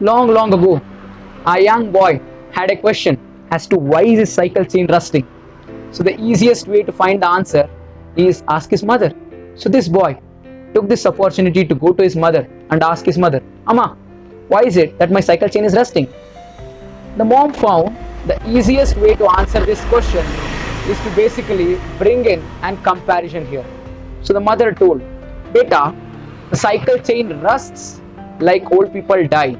Long ago, a young boy had a question as to why is his cycle chain rusting. So the easiest way to find the answer is ask his mother. So this boy took this opportunity to go to his mother and ask his mother, Amma, why is it that my cycle chain is rusting? The mom found the easiest way to answer this question is to basically bring in an comparison here. So the mother told, Beta, the cycle chain rusts like old people die.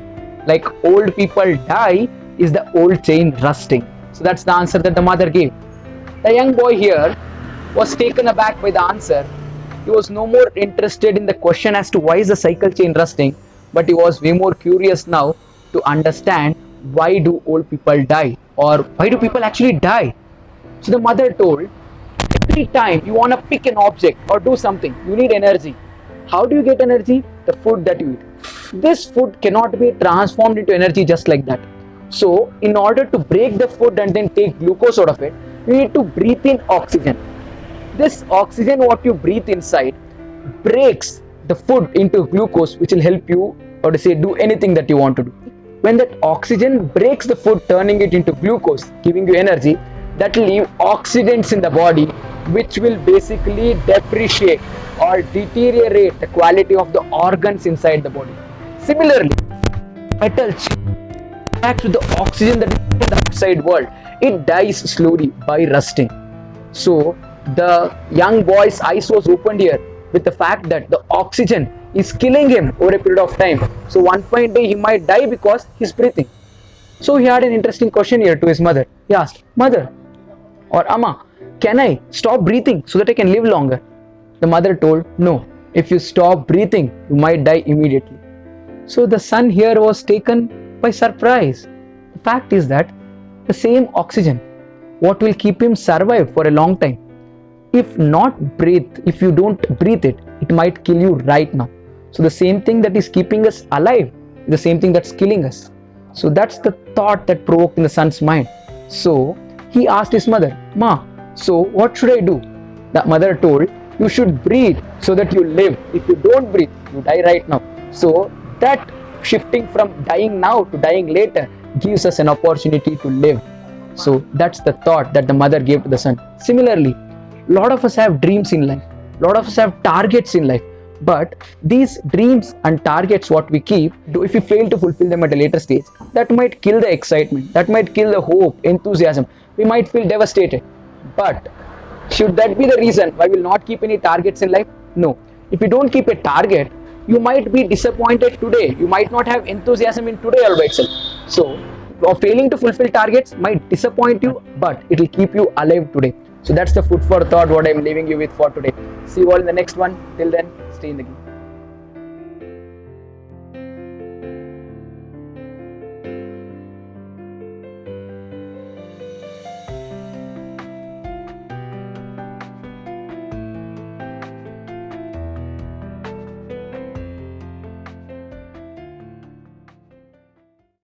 Like old people die is the old chain rusting. So that's the answer that the mother gave. The young boy here was taken aback by the answer. He was no more interested in the question as to why is the cycle chain rusting, but he was way more curious now to understand why do old people die, or why do people actually die. So the mother told, every time you want to pick an object or do something, you need energy. How do you get energy? The food that you eat. This food cannot be transformed into energy just like that. So in order to break the food and then take glucose out of it, you need to breathe in oxygen. This oxygen what you breathe inside breaks the food into glucose, which will help you, or to say, do anything that you want to do. When that oxygen breaks the food, turning it into glucose, giving you energy, that will leave oxidants in the body, which will basically depreciate or deteriorate the quality of the organs inside the body. Similarly, metal reacts with the oxygen that is in the outside world. It dies slowly by rusting. So the young boy's eyes was opened here with the fact that the oxygen is killing him over a period of time. So one fine day he might die because he's breathing. So he had an interesting question here to his mother. He asked, Mother or Amma, can I stop breathing so that I can live longer? The mother told, no, if you stop breathing, you might die immediately. So the son here was taken by surprise. The fact is that the same oxygen, what will keep him survive for a long time, if you don't breathe it, it might kill you right now. So the same thing that is keeping us alive is the same thing that's killing us. So that's the thought that provoked in the son's mind. So he asked his mother, Ma, so what should I do? The mother told, you should breathe so that you live. If you don't breathe, you die right now. So that shifting from dying now to dying later gives us an opportunity to live. So that's the thought that the mother gave to the son. Similarly, a lot of us have dreams in life. A lot of us have targets in life. But these dreams and targets what we keep, if we fail to fulfill them at a later stage, that might kill the excitement, that might kill the hope, enthusiasm. We might feel devastated. But should that be the reason why we will not keep any targets in life? No. If you don't keep a target, you might be disappointed today. You might not have enthusiasm in today all by itself. So failing to fulfill targets might disappoint you, but it will keep you alive today. So that's the food for thought what I'm leaving you with for today. See you all in the next one. Till then, stay in the game.